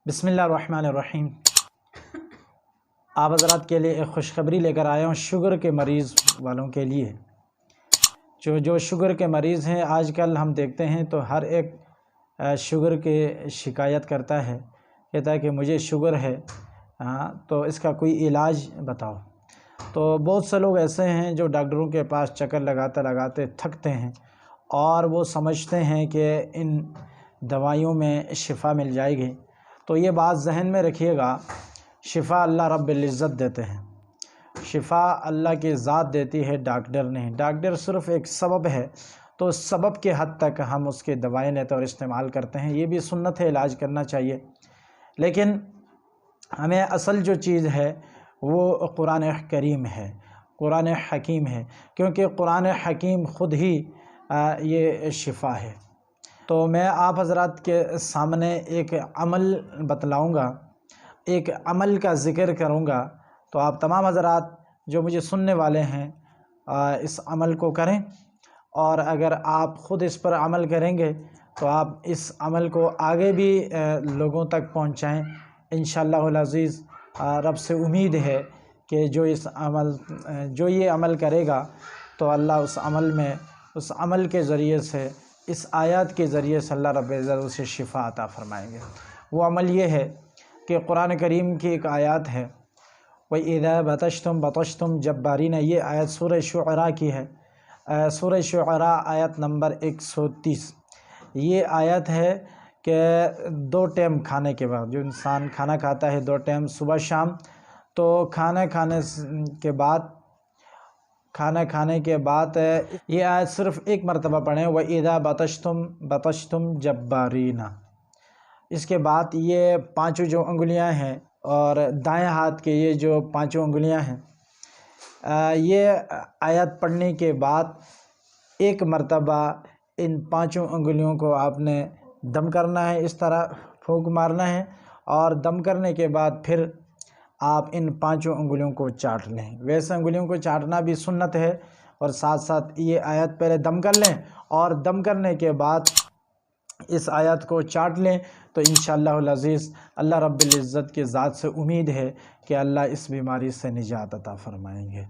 बिस्मिल्लाहिर्रहमानिर्रहीम। आप हज़रात के लिए एक खुशखबरी लेकर आया हूँ शुगर के मरीज़ वालों के लिए। जो शुगर के मरीज़ हैं, आजकल हम देखते हैं तो हर एक शुगर के शिकायत करता है, कहता है कि मुझे शुगर है, तो इसका कोई इलाज बताओ। तो बहुत से लोग ऐसे हैं जो डॉक्टरों के पास चक्कर लगाते लगाते थकते हैं और वो समझते हैं कि इन दवाइयों में शिफ़ा मिल जाएगी। तो ये बात जहन में रखिएगा, शिफ़ा अल्लाह रब्बुल इज़्ज़त देते हैं, शिफ़ा अल्लाह की ज़ात देती है, डॉक्टर नहीं। डॉक्टर सिर्फ़ एक सबब है, तो सबब के हद तक हम उसके दवाएं लेते और इस्तेमाल करते हैं। ये भी सुन्नत है, इलाज करना चाहिए, लेकिन हमें असल जो चीज़ है वो कुरान करीम है, कुरान हकीम है, क्योंकि कुरान हकीम ख़ुद ही ये शिफ़ा है। तो मैं आप हज़रात के सामने एक अमल बतलाऊँगा, एक अमल का ज़िक्र करूँगा, तो आप तमाम हज़रात जो मुझे सुनने वाले हैं इस अमल को करें, और अगर आप ख़ुद इस पर अमल करेंगे तो आप इस अमल को आगे भी लोगों तक पहुँचाएँ। इंशाअल्लाहुल अज़ीज़ रब से उम्मीद है कि जो ये अमल करेगा तो अल्लाह उस अमल के ज़रिए से, इस आयत के ज़रिए से अल्लाह रब्बुल इज़्ज़त उसे शिफ़ा अता फ़रमाएंगे। वो अमल ये है कि कुरान करीम की एक आयत है, वइज़ा बतश्तुम जब्बारीन। ये आयत सूरह शुअरा की है, सूरह शुअरा आयत नंबर 130। ये आयत है कि 2 टाइम खाने के बाद, जो इंसान खाना खाता है 2 टाइम सुबह शाम, तो खाना खाने के बाद ये आयत सिर्फ़ एक मरतबा पढ़ें, वइज़ा बतश्तुम जब्बारीना। इसके बाद ये 5 जो उंगलियां हैं और दाएं हाथ के ये जो 5 उंगलियां हैं, ये आयत पढ़ने के बाद एक मरतबा इन 5 उंगलियों को आपने दम करना है, इस तरह फूंक मारना है, और दम करने के बाद फिर आप इन 5 उंगलियों को चाट लें। वैसे उंगलियों को चाटना भी सुन्नत है, और साथ साथ ये आयत पहले दम कर लें और दम करने के बाद इस आयत को चाट लें, तो इंशाअल्लाहुल अज़ीज़ अल्लाह रब्बुल इज़्ज़त की ज़ात से उम्मीद है कि अल्लाह इस बीमारी से निजात अता फ़रमाएंगे।